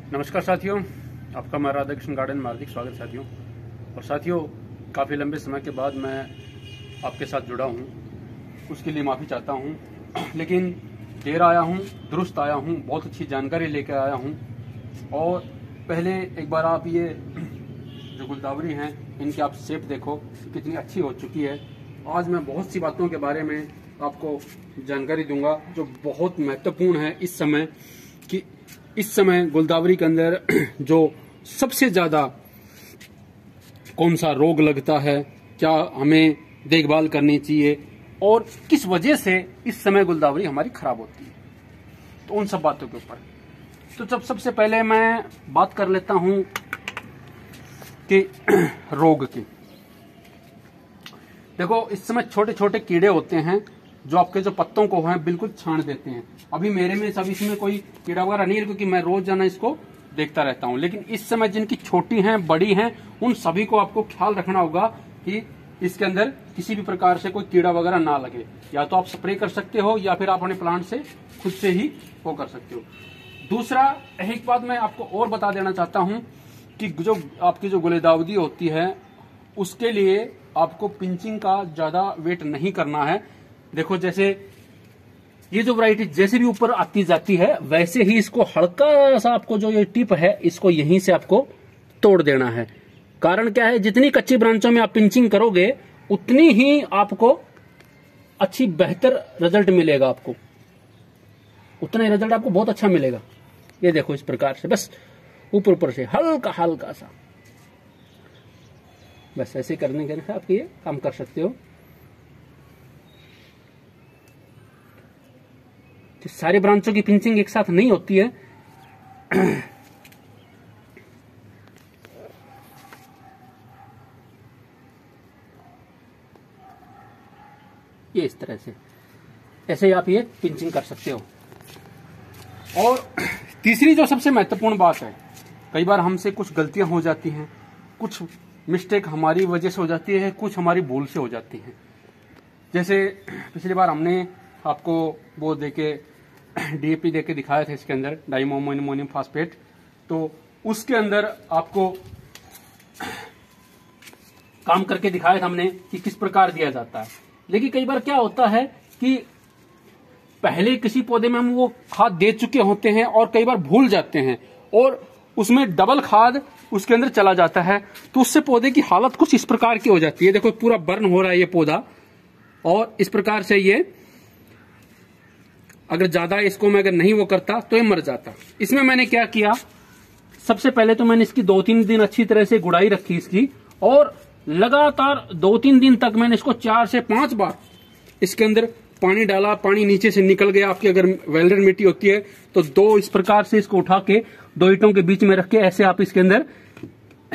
नमस्कार साथियों, आपका मैं राधा कृष्ण गार्डन में हार्दिक स्वागत साथियों। और साथियों, काफ़ी लंबे समय के बाद मैं आपके साथ जुड़ा हूं, उसके लिए माफ़ी चाहता हूं। लेकिन देर आया हूं, दुरुस्त आया हूं, बहुत अच्छी जानकारी लेकर आया हूं। और पहले एक बार आप ये जो गुलदावरी हैं इनकी आप शेप देखो कितनी अच्छी हो चुकी है। आज मैं बहुत सी बातों के बारे में आपको जानकारी दूंगा जो बहुत महत्वपूर्ण है इस समय, कि इस समय गुलदावरी के अंदर जो सबसे ज्यादा कौन सा रोग लगता है, क्या हमें देखभाल करनी चाहिए और किस वजह से इस समय गुलदावरी हमारी खराब होती है, तो उन सब बातों के ऊपर। तो जब सबसे पहले मैं बात कर लेता हूं कि रोग की। देखो, इस समय छोटे छोटे कीड़े होते हैं जो आपके जो पत्तों को हैं बिल्कुल छान देते हैं। अभी मेरे में सब इसमें कोई कीड़ा वगैरह नहीं है क्योंकि मैं रोजाना इसको देखता रहता हूं। लेकिन इस समय जिनकी छोटी हैं, बड़ी हैं, उन सभी को आपको ख्याल रखना होगा कि इसके अंदर किसी भी प्रकार से कोई कीड़ा वगैरह ना लगे। या तो आप स्प्रे कर सकते हो या फिर आप अपने प्लांट से खुद से ही वो कर सकते हो। दूसरा, एक बात मैं आपको और बता देना चाहता हूं कि जो आपकी जो गुलदावरी होती है उसके लिए आपको पिंचिंग का ज्यादा वेट नहीं करना है। देखो, जैसे ये जो वैरायटी जैसे भी ऊपर आती जाती है वैसे ही इसको हल्का सा आपको जो ये टिप है इसको यहीं से आपको तोड़ देना है। कारण क्या है, जितनी कच्ची ब्रांचों में आप पिंचिंग करोगे उतनी ही आपको अच्छी बेहतर रिजल्ट मिलेगा, आपको उतना ही रिजल्ट आपको बहुत अच्छा मिलेगा। ये देखो, इस प्रकार से बस ऊपर ऊपर से हल्का हल्का सा, बस ऐसे करने के आप ये काम कर सकते हो। सारी ब्रांचों की पिंचिंग एक साथ नहीं होती है। ये इस तरह से ऐसे आप ये पिंचिंग कर सकते हो। और तीसरी जो सबसे महत्वपूर्ण बात है, कई बार हमसे कुछ गलतियां हो जाती हैं, कुछ मिस्टेक हमारी वजह से हो जाती है, कुछ हमारी भूल से हो जाती है। जैसे पिछली बार हमने आपको वो देके डीएपी देके दिखाया था, इसके अंदर डाइमोमोनियम फास्फेट, तो उसके अंदर आपको काम करके दिखाया था हमने कि किस प्रकार दिया जाता है। लेकिन कई बार क्या होता है कि पहले किसी पौधे में हम वो खाद दे चुके होते हैं और कई बार भूल जाते हैं और उसमें डबल खाद उसके अंदर चला जाता है, तो उससे पौधे की हालत कुछ इस प्रकार की हो जाती है। देखो, पूरा बर्न हो रहा है ये पौधा, और इस प्रकार से ये अगर ज्यादा इसको मैं अगर नहीं वो करता तो ये मर जाता। इसमें मैंने क्या किया, सबसे पहले तो मैंने इसकी 2-3 दिन अच्छी तरह से गुड़ाई रखी इसकी, और लगातार 2-3 दिन तक मैंने इसको 4 से 5 बार इसके अंदर पानी डाला। पानी नीचे से निकल गया, आपकी अगर वेल्डेड मिट्टी होती है तो 2 इस प्रकार से इसको उठा के 2 ईंटों के बीच में रख के ऐसे आप इसके अंदर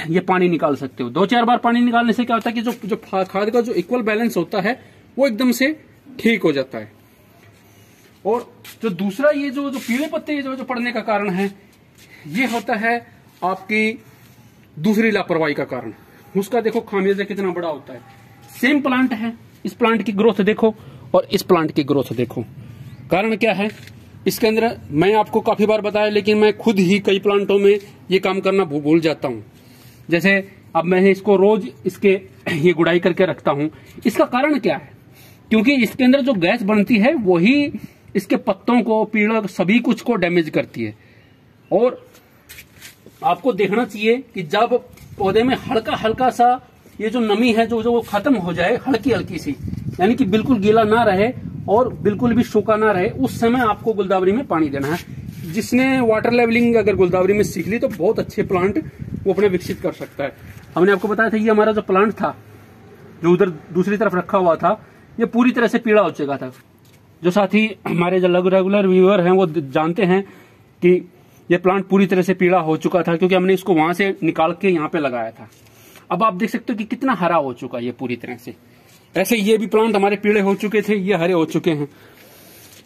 ये पानी निकाल सकते हो। 2-4 बार पानी निकालने से क्या होता है कि जो खाद का जो इक्वल बैलेंस होता है वो एकदम से ठीक हो जाता है। और जो दूसरा ये जो पीले पत्ते जो पड़ने का कारण है, ये होता है आपकी दूसरी लापरवाही का कारण। उसका देखो खामियाजा कितना बड़ा होता है। सेम प्लांट है, इस प्लांट की ग्रोथ देखो और इस प्लांट की ग्रोथ देखो। कारण क्या है, इसके अंदर मैं आपको काफी बार बताया, लेकिन मैं खुद ही कई प्लांटों में ये काम करना भूल जाता हूं। जैसे अब मैं इसको रोज इसके ये गुड़ाई करके रखता हूं। इसका कारण क्या है, क्योंकि इसके अंदर जो गैस बनती है वही इसके पत्तों को, पीड़ा, सभी कुछ को डैमेज करती है। और आपको देखना चाहिए कि जब पौधे में हल्का हल्का सा ये जो नमी है जो वो खत्म हो जाए, हल्की हल्की सी, यानी कि बिल्कुल गीला ना रहे और बिल्कुल भी सूखा ना रहे, उस समय आपको गुलदावरी में पानी देना है। जिसने वाटर लेवलिंग अगर गुलदावरी में सीख ली तो बहुत अच्छे प्लांट वो अपने विकसित कर सकता है। हमने आपको बताया था, ये हमारा जो प्लांट था जो उधर दूसरी तरफ रखा हुआ था, ये पूरी तरह से पीला हो चुका था। जो साथी हमारे जो रेगुलर व्यूअर हैं वो जानते हैं कि ये प्लांट पूरी तरह से पीला हो चुका था, क्योंकि हमने इसको वहां से निकाल के यहाँ पे लगाया था। अब आप देख सकते हो कि कितना हरा हो चुका है ये पूरी तरह से। ऐसे ये भी प्लांट हमारे पीले हो चुके थे, ये हरे हो चुके हैं।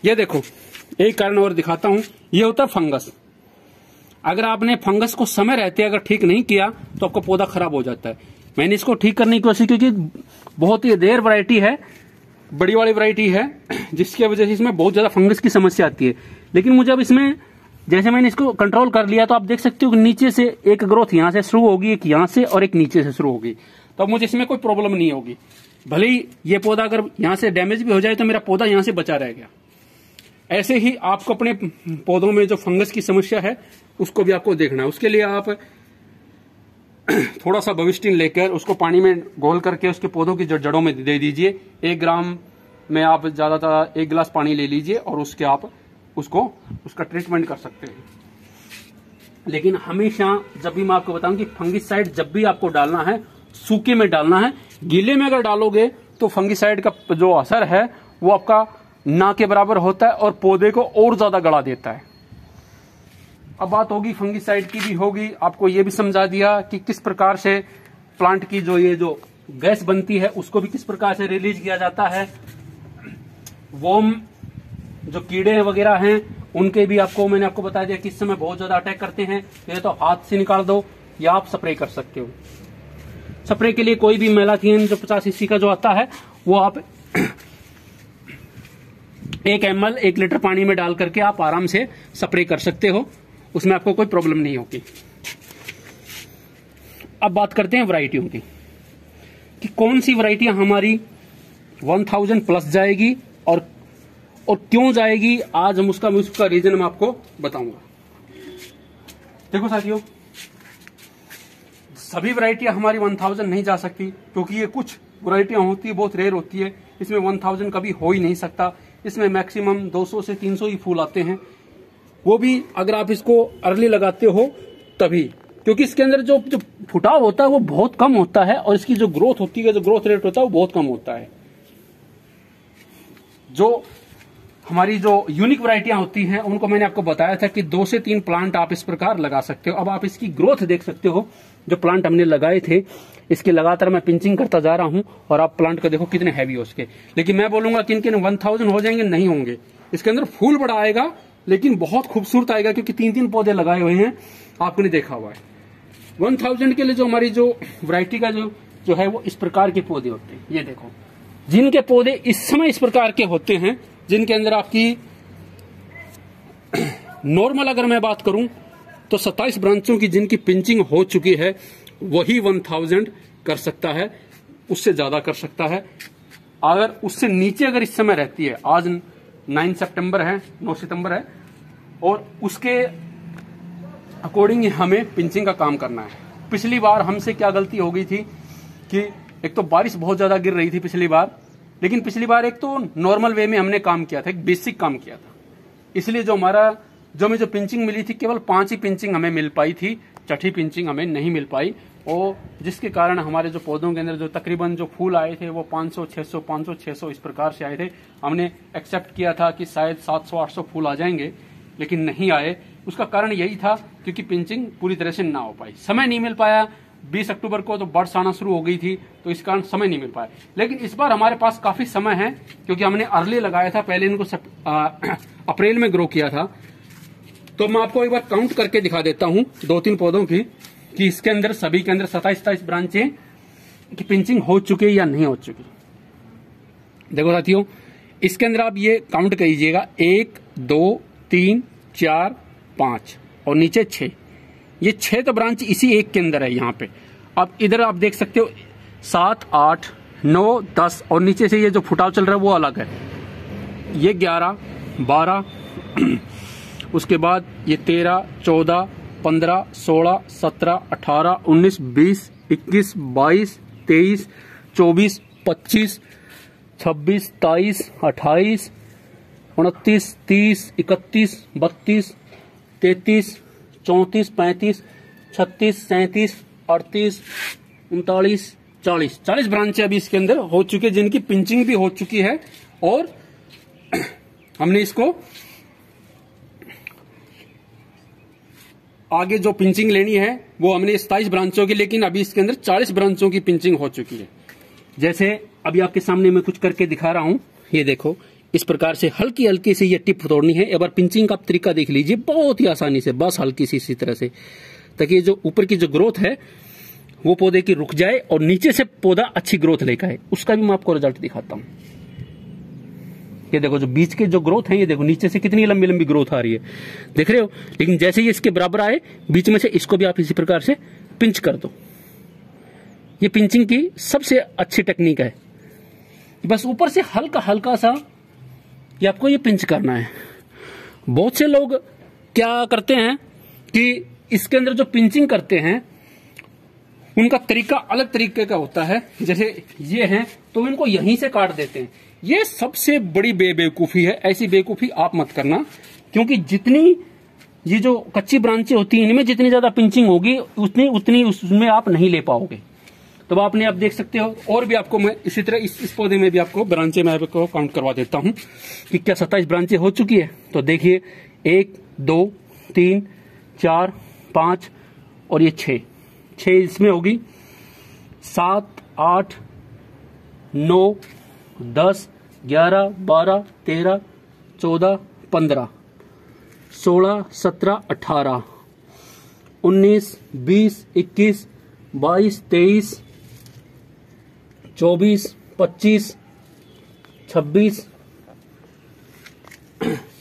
ये देखो, एक कारण और दिखाता हूं, ये होता है फंगस। अगर आपने फंगस को समय रहते अगर ठीक नहीं किया तो आपका पौधा खराब हो जाता है। मैंने इसको ठीक करने की कोशिश की, क्योंकि बहुत ही रेयर वैरायटी है, बड़ी वाली वैरायटी है, जिसकी वजह से इसमें बहुत ज्यादा फंगस की समस्या आती है। लेकिन मुझे अब इसमें जैसे मैंने इसको कंट्रोल कर लिया तो आप देख सकते हो कि नीचे से एक ग्रोथ यहां से शुरू होगी, एक यहां से और एक नीचे से शुरू होगी। तो अब मुझे इसमें कोई प्रॉब्लम नहीं होगी। भले ही ये पौधा अगर यहां से डैमेज भी हो जाए तो मेरा पौधा यहां से बचा रह गया। ऐसे ही आपको अपने पौधों में जो फंगस की समस्या है उसको भी आपको देखना है। उसके लिए आप थोड़ा सा बविस्टिन लेकर उसको पानी में घोल करके उसके पौधों की जड़ों में दे दीजिए। 1 ग्राम में आप ज्यादातर 1 गिलास पानी ले लीजिए और उसके आप उसका ट्रीटमेंट कर सकते हैं। लेकिन हमेशा जब भी मैं आपको बताऊं कि फंगिसाइड जब भी आपको डालना है सूखे में डालना है। गीले में अगर डालोगे तो फंगिसाइड का जो असर है वो आपका ना के बराबर होता है और पौधे को और ज्यादा गला देता है। अब बात होगी फंगिसाइड की भी होगी। आपको ये भी समझा दिया कि किस प्रकार से प्लांट की ये जो गैस बनती है उसको भी किस प्रकार से रिलीज किया जाता है। वर्म जो कीड़े वगैरह हैं उनके भी मैंने आपको बता दिया किस समय बहुत ज्यादा अटैक करते हैं। ये तो हाथ से निकाल दो या आप स्प्रे कर सकते हो। स्प्रे के लिए कोई भी मेलाथियन जो 50 cc का जो आता है वो आप 1 ml 1 लीटर पानी में डाल करके आप आराम से स्प्रे कर सकते हो, उसमें आपको कोई प्रॉब्लम नहीं होगी। अब बात करते हैं वैरायटियों की कि कौन सी वैरायटियां हमारी 1000 प्लस जाएगी और क्यों जाएगी। आज हम उसका रीजन मैं आपको बताऊंगा। देखो साथियों, सभी वैरायटियां हमारी 1000 नहीं जा सकती क्योंकि ये कुछ वैरायटियां होती है बहुत रेयर होती है। इसमें 1000 कभी हो ही नहीं सकता। इसमें मैक्सिमम 200 से 300 ही फूल आते हैं, वो भी अगर आप इसको अर्ली लगाते हो तभी, क्योंकि इसके अंदर जो फुटाव होता है वो बहुत कम होता है और इसकी जो ग्रोथ होती है, जो ग्रोथ रेट होता है वो बहुत कम होता है। जो हमारी जो यूनिक वैरायटियां होती हैं उनको मैंने आपको बताया था कि 2 से 3 प्लांट आप इस प्रकार लगा सकते हो। अब आप इसकी ग्रोथ देख सकते हो। जो प्लांट हमने लगाए थे इसकी लगातार मैं पिंचिंग करता जा रहा हूं और आप प्लांट को देखो कितने हैवी हो उसके। लेकिन मैं बोलूंगा किन किन 1000 हो जाएंगे, नहीं होंगे। इसके अंदर फूल बड़ा आएगा लेकिन बहुत खूबसूरत आएगा क्योंकि 3-3 पौधे लगाए हुए हैं, आपने देखा हुआ है। 1000 के लिए जो हमारी जो वैरायटी का जो है वो इस प्रकार के पौधे होते हैं। ये देखो, जिनके पौधे इस समय इस प्रकार के होते हैं, जिनके अंदर आपकी नॉर्मल अगर मैं बात करूं तो 27 ब्रांचों की जिनकी पिंचिंग हो चुकी है वही 1000 कर सकता है, उससे ज्यादा कर सकता है। अगर उससे नीचे अगर इस समय रहती है, आज 9 सितंबर है और उसके अकॉर्डिंग हमें पिंचिंग का काम करना है। पिछली बार हमसे क्या गलती हो गई थी कि एक तो बारिश बहुत ज्यादा गिर रही थी पिछली बार, लेकिन पिछली बार एक तो नॉर्मल वे में हमने काम किया था, एक बेसिक काम किया था। इसलिए जो हमें जो पिंचिंग मिली थी केवल 5 ही पिंचिंग हमें मिल पाई थी, छठी पिंचिंग हमें नहीं मिल पाई। और जिसके कारण हमारे जो पौधों के अंदर जो तकरीबन जो फूल आए थे वो 500-600 इस प्रकार से आए थे। हमने एक्सेप्ट किया था कि शायद 700-800 फूल आ जाएंगे, लेकिन नहीं आए। उसका कारण यही था क्योंकि पिंचिंग पूरी तरह से ना हो पाई, समय नहीं मिल पाया। 20 अक्टूबर को तो बर्ड्स आना शुरू हो गई थी तो इस कारण समय नहीं मिल पाया। लेकिन इस बार हमारे पास काफी समय है क्योंकि हमने अर्ली लगाया था, पहले इनको अप्रैल में ग्रो किया था। तो मैं आपको एक बार काउंट करके दिखा देता हूं 2-3 पौधों की कि इसके अंदर सभी के अंदर 27 ब्रांचें की पिंचिंग हो चुकी है या नहीं हो चुकी। देखो साथियों, इसके अंदर आप ये काउंट कीजिएगा 1 2 3 4 5 और नीचे 6। ये 6 तो ब्रांच इसी एक के अंदर है यहाँ पे। अब इधर आप देख सकते हो 7 8 9 10 और नीचे से ये जो फुटाव चल रहा है वो अलग है। ये 11 12 उसके बाद ये 13 14 15 16 17 18 19 20 21 22 23 24 25 26 27 28 29 30 31 32 33 34 35 36 37 38 39 40 ब्रांचें अभी इसके अंदर हो चुकी है जिनकी पिंचिंग भी हो चुकी है। और हमने इसको आगे जो पिंचिंग लेनी है वो हमने 27 ब्रांचों की, लेकिन अभी इसके अंदर 40 ब्रांचों की पिंचिंग हो चुकी है। जैसे अभी आपके सामने मैं कुछ करके दिखा रहा हूं, ये देखो इस प्रकार से हल्की हल्की से ये टिप तोड़नी है। एक बार पिंचिंग का तरीका देख लीजिए, बहुत ही आसानी से, बस हल्की सी इसी तरह से, ताकि जो ऊपर की जो ग्रोथ है वो पौधे की रुक जाए और नीचे से पौधा अच्छी ग्रोथ लेकर आए। उसका भी मैं आपको रिजल्ट दिखाता हूं। ये देखो जो बीच के जो ग्रोथ है, ये देखो नीचे से कितनी लंबी लंबी ग्रोथ आ रही है, देख रहे हो। लेकिन जैसे ही इसके बराबर आए बीच में से, इसको भी आप इसी प्रकार से पिंच कर दो। ये पिंचिंग की सबसे अच्छी टेक्निक है। बस ऊपर से हल्का हल्का सा ये आपको ये पिंच करना है। बहुत से लोग क्या करते हैं कि इसके अंदर जो पिंचिंग करते हैं उनका तरीका अलग तरीके का होता है। जैसे ये हैं तो इनको यहीं से काट देते हैं। ये सबसे बड़ी बेवकूफी है। ऐसी बेवकूफी आप मत करना, क्योंकि जितनी ये जो कच्ची ब्रांचें होती हैं इनमें जितनी ज्यादा पिंचिंग होगी उतनी उसमें आप नहीं ले पाओगे। तो आपने आप देख सकते हो। और भी आपको मैं इसी तरह इस पौधे में भी आपको ब्रांचें मैं आपको काउंट करवा देता हूं कि क्या 27 ब्रांचें हो चुकी है। तो देखिए 1 2 3 4 5 और ये 6 इसमें होगी। 7 8 9 10 11 12 13 14 15 16 17 18 19 20 21 22 23 24 25 26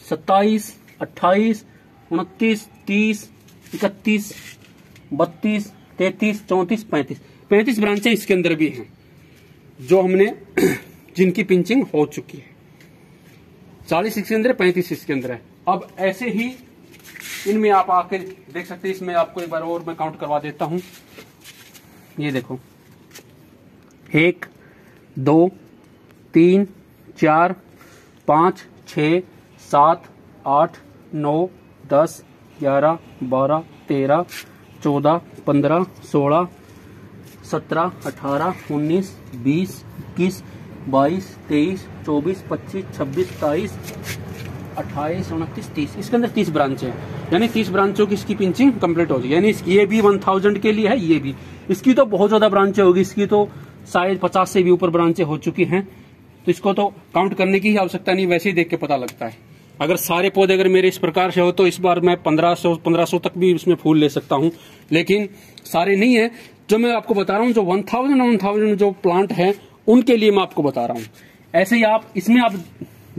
27 28 29 30 31 32 33 34 35 ब्रांचें इसके अंदर भी हैं जो हमने जिनकी पिंचिंग हो चुकी है। 40 इसके अंदर, 35 इसके अंदर है। अब ऐसे ही इनमें आप आके देख सकते हैं। इसमें आपको एक बार और मैं काउंट करवा देता हूं। ये देखो 1 2 3 4 5 6 7 8 9 10 11 12 13 14 15 16 17 18 19 20 21 22 23 24 25 26 27 28 29 30 इसके अंदर 30 ब्रांचें हैं। यानी 30 ब्रांचों की इसकी पिंचिंग कंप्लीट हो जाएगी। यानी ये भी 1000 के लिए है, ये भी। इसकी तो बहुत ज्यादा ब्रांचें होगी। इसकी तो शायद 50 से भी ऊपर ब्रांचें हो चुकी हैं। तो इसको तो काउंट करने की ही आवश्यकता नहीं, वैसे ही देख के पता लगता है। अगर सारे पौधे अगर मेरे इस प्रकार से हो तो इस बार मैं 1500 तक भी उसमें फूल ले सकता हूं। लेकिन सारे नहीं है। जो मैं आपको बता रहा हूं, जो 1000 जो प्लांट है उनके लिए मैं आपको बता रहा हूं। ऐसे ही आप इसमें आप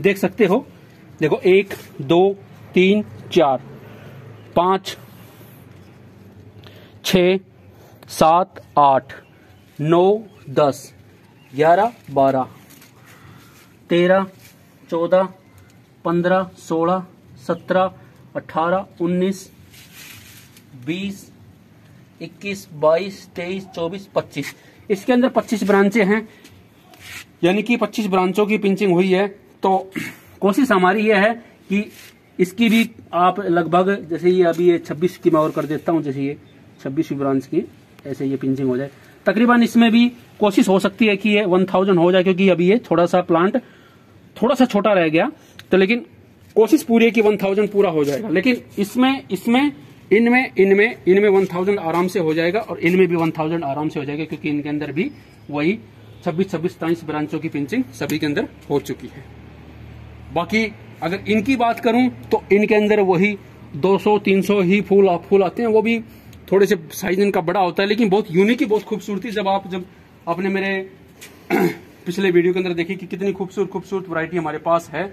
देख सकते हो। देखो 1 2 3 4 5 6 7 8 9 10 11 12 13 14 15 16 17 18 19 20 21 22 23 24 25 इसके अंदर 25 ब्रांचें हैं। यानी कि 25 ब्रांचों की पिंचिंग हुई है। तो कोशिश हमारी ये है कि इसकी भी आप लगभग, जैसे ये अभी ये 26 की मैं और कर देता हूं, जैसे ये 26वीं ब्रांच की ऐसे ये पिंचिंग हो जाए। तकरीबन इसमें भी कोशिश हो सकती है कि ये 1000 हो जाए, क्योंकि अभी ये थोड़ा सा प्लांट थोड़ा सा छोटा रह गया। तो लेकिन कोशिश पूरी है कि 1000 पूरा हो जाएगा। लेकिन इनमें 1000 आराम से हो जाएगा और इनमें भी 1000 आराम से हो जाएगा, क्योंकि इनके अंदर भी वही 26 27 ब्रांचों की पिंचिंग सभी के अंदर हो चुकी है। बाकी अगर इनकी बात करूं तो इनके अंदर वही 200 300 ही फूल आते हैं। वो भी थोड़े से साइज इनका बड़ा होता है, लेकिन बहुत यूनिक ही बहुत खूबसूरती। जब आपने मेरे पिछले वीडियो के अंदर देखी कि कितनी खूबसूरत वैरायटी हमारे पास है,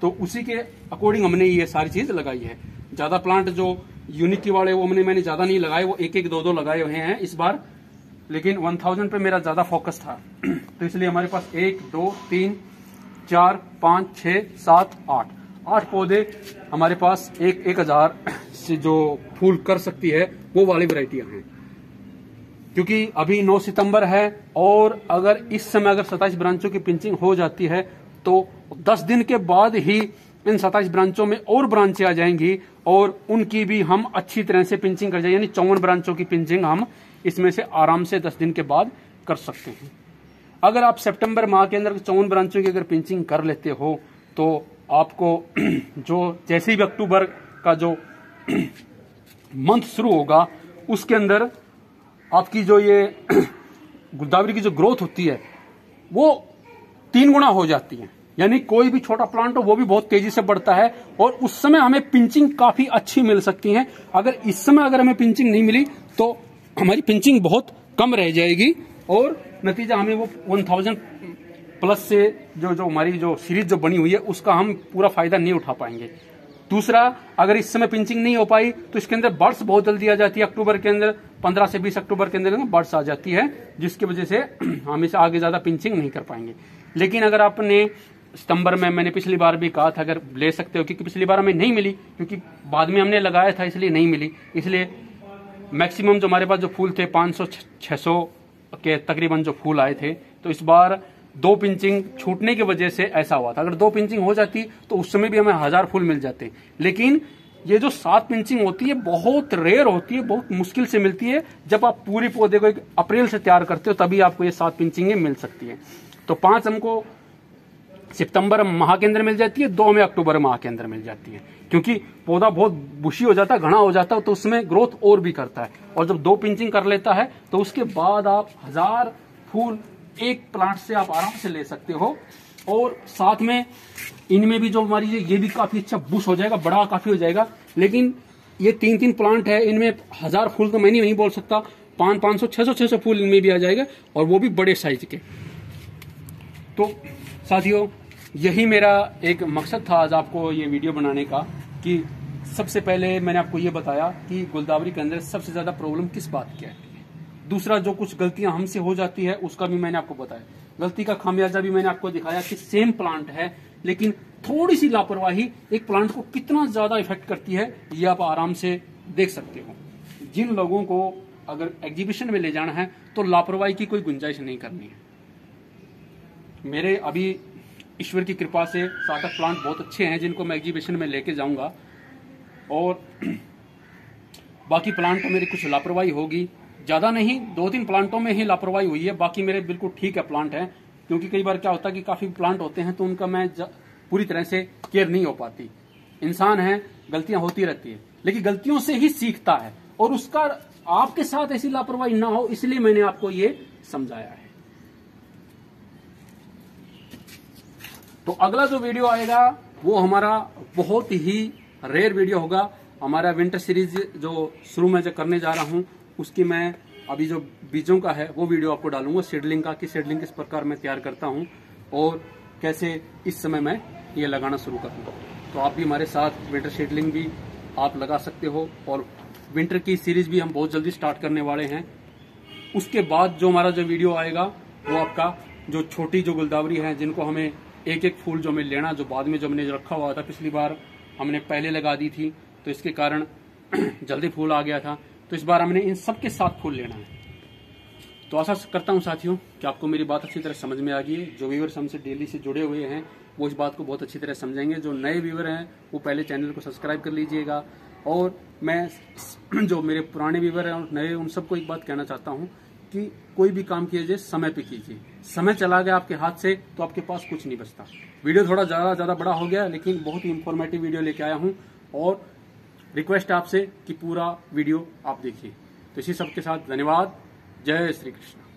तो उसी के अकॉर्डिंग हमने ये सारी चीज लगाई है। ज्यादा प्लांट जो यूनिक की वाले वो मैंने ज्यादा नहीं लगाए, वो 1 2 लगाए हुए हैं इस बार। लेकिन 1000 पे मेरा ज्यादा फोकस था। तो इसलिए हमारे पास 1 2 3 4 5 6 7 8 पौधे हमारे पास 1000 से जो फूल कर सकती है वो वाली वैरायटियां हैं। क्योंकि अभी 9 सितंबर है और अगर इस समय अगर 27 ब्रांचों की पिंचिंग हो जाती है तो 10 दिन के बाद ही इन 27 ब्रांचों में और ब्रांचें आ जाएंगी और उनकी भी हम अच्छी तरह से पिंचिंग कर जाएंगे। यानी 54 ब्रांचों की पिंचिंग हम इसमें से आराम से 10 दिन के बाद कर सकते हैं। अगर आप सितंबर माह के अंदर 54 ब्रांचों की अगर पिंचिंग कर लेते हो तो आपको जो जैसे ही अक्टूबर का जो मंथ शुरू होगा उसके अंदर आपकी जो ये गुलदावरी की जो ग्रोथ होती है वो 3 गुना हो जाती है। यानी कोई भी छोटा प्लांट हो वो भी बहुत तेजी से बढ़ता है और उस समय हमें पिंचिंग काफी अच्छी मिल सकती है। अगर इस समय अगर हमें पिंचिंग नहीं मिली तो हमारी पिंचिंग बहुत कम रह जाएगी और नतीजा हमें वो 1000 प्लस से जो हमारी जो सीरीज जो बनी हुई है उसका हम पूरा फायदा नहीं उठा पाएंगे। दूसरा, अगर इस समय पिंचिंग नहीं हो पाई तो इसके अंदर बर्ड्स बहुत जल्दी आ जाती है। अक्टूबर के अंदर 15 से 20 अक्टूबर के अंदर बर्ड्स आ जाती है, जिसकी वजह से हम इसे आगे ज्यादा पिंचिंग नहीं कर पाएंगे। लेकिन अगर आपने सितंबर में, मैंने पिछली बार भी कहा था, अगर ले सकते हो, क्योंकि पिछली बार हमें नहीं मिली, क्योंकि बाद में हमने लगाया था इसलिए नहीं मिली। इसलिए मैक्सिमम जो हमारे पास जो फूल थे 500-600 के तकरीबन जो फूल आए थे, तो इस बार 2 पिंचिंग छूटने की वजह से ऐसा हुआ था। अगर 2 पिंचिंग हो जाती तो उस समय भी हमें 1000 फूल मिल जाते। लेकिन ये जो 7 पिंचिंग होती है बहुत रेयर होती है, बहुत मुश्किल से मिलती है। जब आप पूरी पौधे को अप्रैल से तैयार करते हो तभी आपको ये 7 पिंचिंगें मिल सकती है। तो 5 हमको सितंबर माह के अंदर मिल जाती है, 2 हमें अक्टूबर माह के अंदर मिल जाती है, क्योंकि पौधा बहुत बुशी हो जाता है, घना हो जाता है, तो उसमें ग्रोथ और भी करता है। और जब 2 पिंचिंग कर लेता है तो उसके बाद आप 1000 फूल एक प्लांट से आप आराम से ले सकते हो। और साथ में इनमें भी जो हमारी ये भी काफी अच्छा बुश हो जाएगा, बड़ा काफी हो जाएगा। लेकिन ये 3-3 प्लांट है, इनमें 1000 फूल तो मैं नहीं बोल सकता, 500, 600 फूल इनमें भी आ जाएगा, और वो भी बड़े साइज के। तो साथियों, यही मेरा एक मकसद था आज आपको ये वीडियो बनाने का, कि सबसे पहले मैंने आपको ये बताया कि गुलदावरी के अंदर सबसे ज्यादा प्रॉब्लम किस बात की है। दूसरा, जो कुछ गलतियां हमसे हो जाती है उसका भी मैंने आपको बताया। गलती का खामियाजा भी मैंने आपको दिखाया कि सेम प्लांट है लेकिन थोड़ी सी लापरवाही एक प्लांट को कितना ज्यादा इफेक्ट करती है, ये आप आराम से देख सकते हो। जिन लोगों को अगर एग्जीबिशन में ले जाना है तो लापरवाही की कोई गुंजाइश नहीं करनी है। मेरे अभी ईश्वर की कृपा से 7 प्लांट बहुत अच्छे हैं जिनको मैं एग्जीबिशन में लेके जाऊंगा, और बाकी प्लांट मेरी कुछ लापरवाही होगी, ज्यादा नहीं, 2-3 प्लांटों में ही लापरवाही हुई है, बाकी मेरे बिल्कुल ठीक है प्लांट है। क्योंकि कई बार क्या होता है कि काफी प्लांट होते हैं तो उनका मैं पूरी तरह से केयर नहीं हो पाती। इंसान है, गलतियां होती रहती है, लेकिन गलतियों से ही सीखता है, और उसका आपके साथ ऐसी लापरवाही ना हो इसलिए मैंने आपको ये समझाया है। तो अगला जो वीडियो आएगा वो हमारा बहुत ही रेयर वीडियो होगा। हमारा विंटर सीरीज जो शुरू में जो करने जा रहा हूं उसकी मैं अभी जो बीजों का है वो वीडियो आपको डालूंगा, सीडलिंग का, कि सीडलिंग किस प्रकार मैं तैयार करता हूं और कैसे इस समय मैं ये लगाना शुरू करूंगा। तो आप भी हमारे साथ विंटर सीडलिंग भी आप लगा सकते हो, और विंटर की सीरीज भी हम बहुत जल्दी स्टार्ट करने वाले हैं। उसके बाद जो हमारा जो वीडियो आएगा वो आपका जो छोटी जो गुलदावरी है, जिनको हमें एक फूल जो हमें लेना, जो बाद में जो हमने रखा हुआ था, पिछली बार हमने पहले लगा दी थी तो इसके कारण जल्दी फूल आ गया था, तो इस बार हमने इन सब के साथ फूल लेना है। तो आशा करता हूं साथियों कि आपको मेरी बात अच्छी तरह समझ में आ गई है। जो व्यूअर्स हमसे डेली से जुड़े हुए हैं वो इस बात को बहुत अच्छी तरह समझेंगे। जो नए व्यूअर हैं वो पहले चैनल को सब्सक्राइब कर लीजिएगा, और मैं जो मेरे पुराने व्यूअर हैं और नए, उन सबको एक बात कहना चाहता हूं कि कोई भी काम कीजिए समय पे कीजिए। समय चला गया आपके हाथ से तो आपके पास कुछ नहीं बचता। वीडियो थोड़ा ज्यादा बड़ा हो गया, लेकिन बहुत ही इंफॉर्मेटिव वीडियो लेके आया हूं, और रिक्वेस्ट है आपसे कि पूरा वीडियो आप देखिए। तो इसी सब के साथ धन्यवाद। जय श्री कृष्ण।